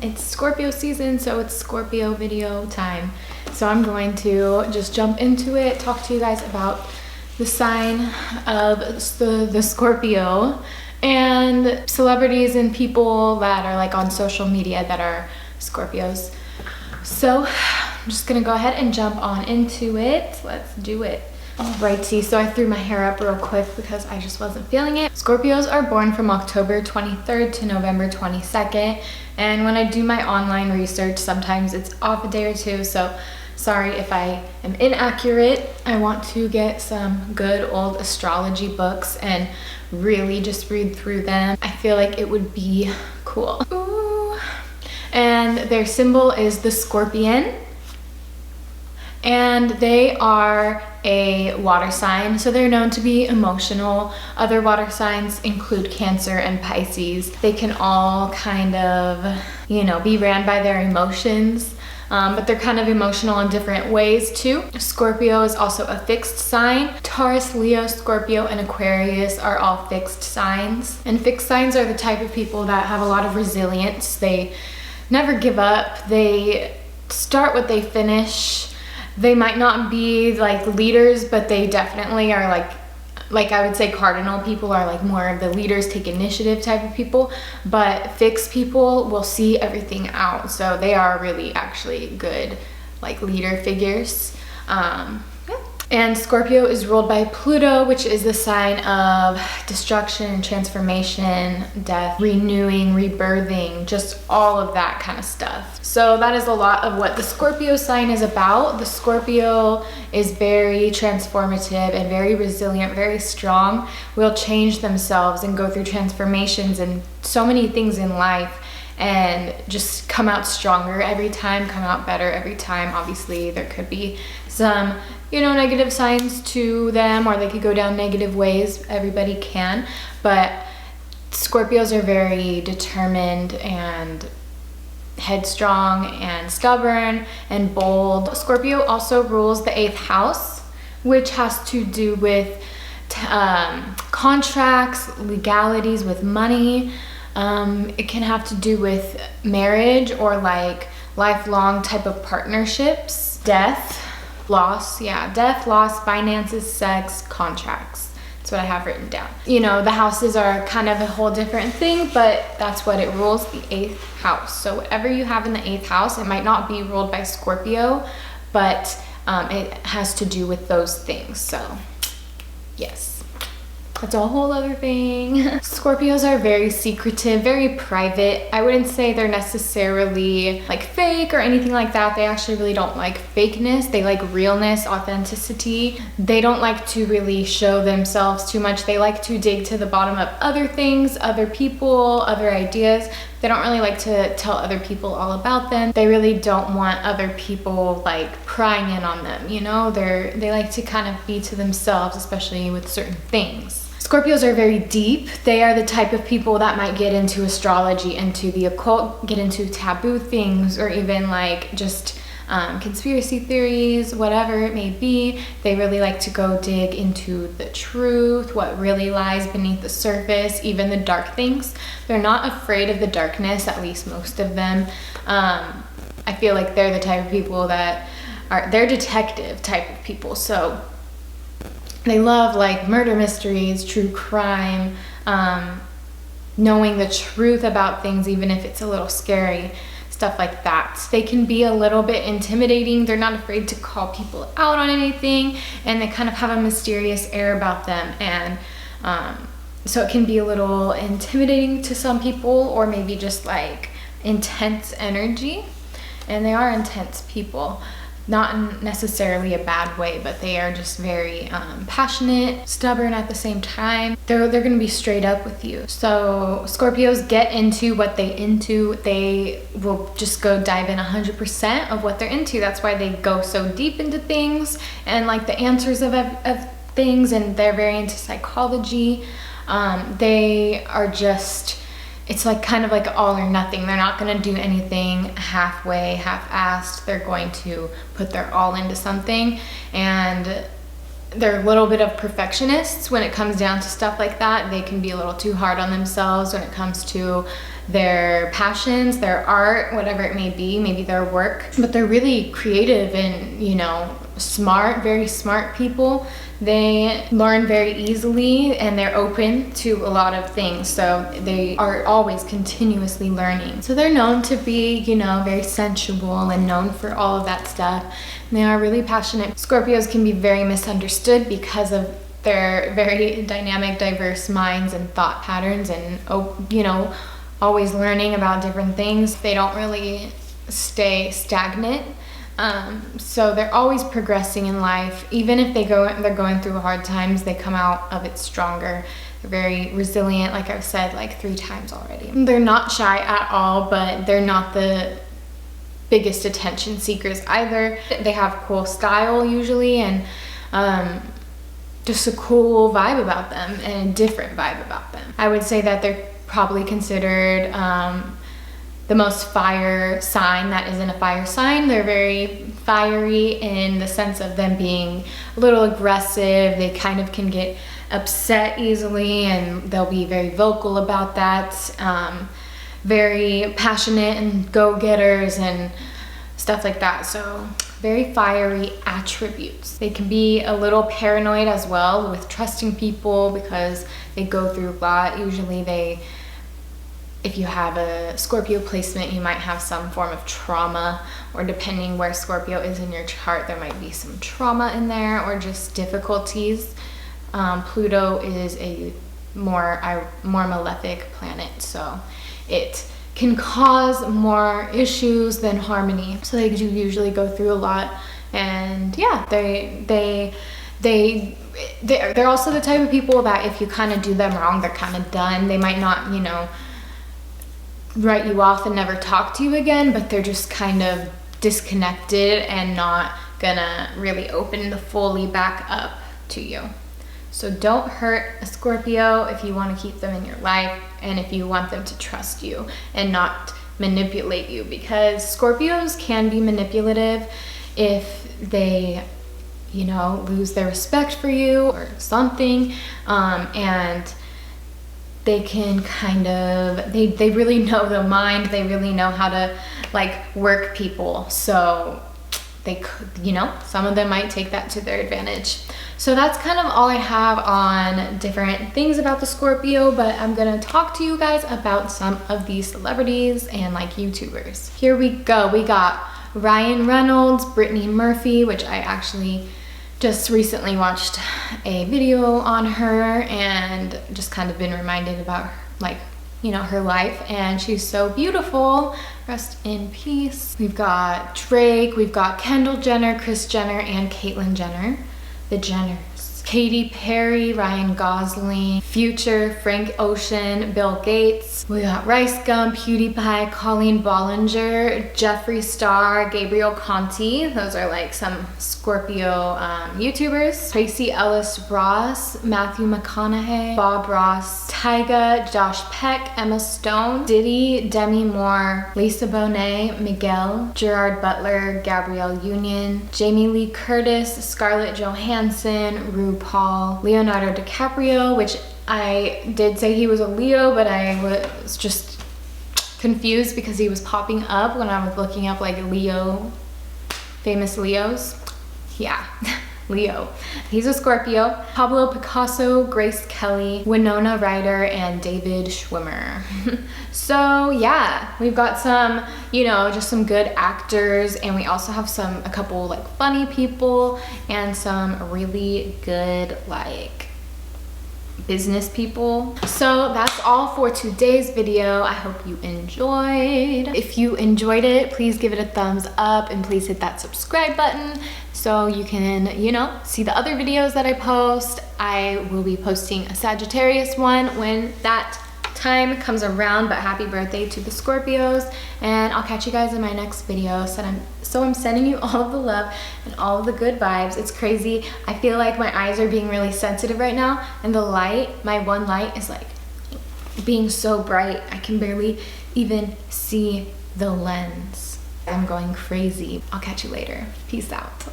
It's Scorpio season, so it's Scorpio video time. So I'm going to just jump into it, talk to you guys about the sign of the Scorpio and celebrities and people that are like on social media that are Scorpios. So I'm just gonna go ahead and jump on into it. Let's do it. Alrighty, so I threw my hair up real quick because I just wasn't feeling it. Scorpios are born from October 23rd to November 22nd. And when I do my online research, sometimes it's off a day or two, so sorry if I am inaccurate. I want to get some good old astrology books and really just read through them. I feel like it would be cool. Ooh. And their symbol is the scorpion. And they are a water sign, so they're known to be emotional. Other water signs include Cancer and Pisces. They can all kind of, you know, be ran by their emotions, but they're kind of emotional in different ways too. Scorpio is also a fixed sign. Taurus, Leo, Scorpio, and Aquarius are all fixed signs. And fixed signs are the type of people that have a lot of resilience. They never give up. They start what they finish. They might not be like leaders, but they definitely are like I would say cardinal people are like more of the leaders, take initiative type of people, but fixed people will see everything out. So they are really actually good like leader figures. Yeah. And Scorpio is ruled by Pluto, which is the sign of destruction, transformation, death, renewing, rebirthing, just all of that kind of stuff. So that is a lot of what the Scorpio sign is about. The Scorpio is very transformative and very resilient, very strong, will change themselves and go through transformations and so many things in life and just come out stronger every time, come out better every time. Obviously, there could be some, you know, negative signs to them, or they could go down negative ways. Everybody can, but Scorpios are very determined and headstrong and stubborn and bold. Scorpio also rules the 8th house, which has to do with contracts, legalities with money. It can have to do with marriage or like lifelong type of partnerships, death, loss, death, loss, finances, sex, contracts. That's what I have written down. You know, the houses are kind of a whole different thing, but that's what it rules, the 8th house. So whatever you have in the 8th house, it might not be ruled by Scorpio, but it has to do with those things. So yes. That's a whole other thing. Scorpios are very secretive, very private. I wouldn't say they're necessarily like fake or anything like that. They actually really don't like fakeness. They like realness, authenticity. They don't like to really show themselves too much. They like to dig to the bottom of other things, other people, other ideas. They don't really like to tell other people all about them. They really don't want other people like prying in on them, you know? They like to kind of be to themselves, especially with certain things. Scorpios are very deep. They are the type of people that might get into astrology, into the occult, get into taboo things, or even like just conspiracy theories, whatever it may be. They really like to go dig into the truth, what really lies beneath the surface, even the dark things. They're not afraid of the darkness, at least most of them. I feel like they're the type of people that they're detective type of people. So they love like murder mysteries, true crime, knowing the truth about things, even if it's a little scary, stuff like that. They can be a little bit intimidating. They're not afraid to call people out on anything, and they kind of have a mysterious air about them. And so it can be a little intimidating to some people, or maybe just like intense energy. And they are intense people. Not in necessarily a bad way, but they are just very passionate, stubborn at the same time. They're gonna be straight up with you. So Scorpios get into what they into. They will just go dive in 100% of what they're into. That's why they go so deep into things and like the answers of things, and they're very into psychology. They are just, it's like kind of like all or nothing. They're not going to do anything halfway, half-assed. They're going to put their all into something. And they're a little bit of perfectionists when it comes down to stuff like that. They can be a little too hard on themselves when it comes to their passions, their art, whatever it may be, maybe their work. But they're really creative and, you know, smart, very smart people. They learn very easily and they're open to a lot of things. So they are always continuously learning. So they're known to be, you know, very sensual and known for all of that stuff. And they are really passionate. Scorpios can be very misunderstood because of their very dynamic, diverse minds and thought patterns and, you know, always learning about different things. They don't really stay stagnant. So they're always progressing in life. Even if they're going through hard times, they come out of it stronger. They're very resilient, like I've said like 3 times already. They're not shy at all, but they're not the biggest attention seekers either. They have cool style usually, and just a cool vibe about them and a different vibe about them. I would say that they're probably considered the most fire sign that isn't a fire sign. They're very fiery in the sense of them being a little aggressive. They kind of can get upset easily and they'll be very vocal about that. Very passionate and go-getters and stuff like that. So very fiery attributes. They can be a little paranoid as well with trusting people because they go through a lot. Usually if you have a Scorpio placement, you might have some form of trauma, or depending where Scorpio is in your chart, there might be some trauma in there or just difficulties. Pluto is a more malefic planet, so it can cause more issues than harmony. So they do usually go through a lot, and yeah, they're also the type of people that if you kind of do them wrong, they're kind of done. They might not, you know, write you off and never talk to you again, but they're just kind of disconnected and not gonna really open fully back up to you. So don't hurt a Scorpio if you want to keep them in your life and if you want them to trust you and not manipulate you, because Scorpios can be manipulative if they, you know, lose their respect for you or something, and they can kind of, they really know the mind, they really know how to like work people. So they could, you know, some of them might take that to their advantage. So that's kind of all I have on different things about the Scorpio, but I'm gonna talk to you guys about some of these celebrities and like YouTubers. Here we go. We got Ryan Reynolds, Brittany Murphy, which I actually just recently watched a video on her and just kind of been reminded about her, like, you know, her life, and she's so beautiful. Rest in peace. We've got Drake, we've got Kendall Jenner, Kris Jenner, and Caitlyn Jenner. The Jenners. Katy Perry, Ryan Gosling, Future, Frank Ocean, Bill Gates. We got Rice Gum, PewDiePie, Colleen Bollinger, Jeffree Star, Gabriel Conti. Those are like some Scorpio YouTubers. Tracy Ellis Ross, Matthew McConaughey, Bob Ross, Tyga, Josh Peck, Emma Stone, Diddy, Demi Moore, Lisa Bonet, Miguel, Gerard Butler, Gabrielle Union, Jamie Lee Curtis, Scarlett Johansson, RuPaul, Leonardo DiCaprio, which I did say he was a Leo, but I was just confused because he was popping up when I was looking up like Leo, famous Leos. Yeah, Leo. He's a Scorpio. Pablo Picasso, Grace Kelly, Winona Ryder, and David Schwimmer. So yeah, we've got some, you know, just some good actors, and we also have a couple like funny people and some really good like business people. So that's all for today's video. I hope you enjoyed. If you enjoyed it, please give it a thumbs up and please hit that subscribe button so you can, you know, see the other videos that I post. I will be posting a Sagittarius one when that time comes around, but happy birthday to the Scorpios, and I'll catch you guys in my next video. So I'm sending you all of the love and all of the good vibes. It's crazy. I feel like my eyes are being really sensitive right now, and the light, my one light, is like being so bright I can barely even see the lens. I'm going crazy. I'll catch you later. Peace out.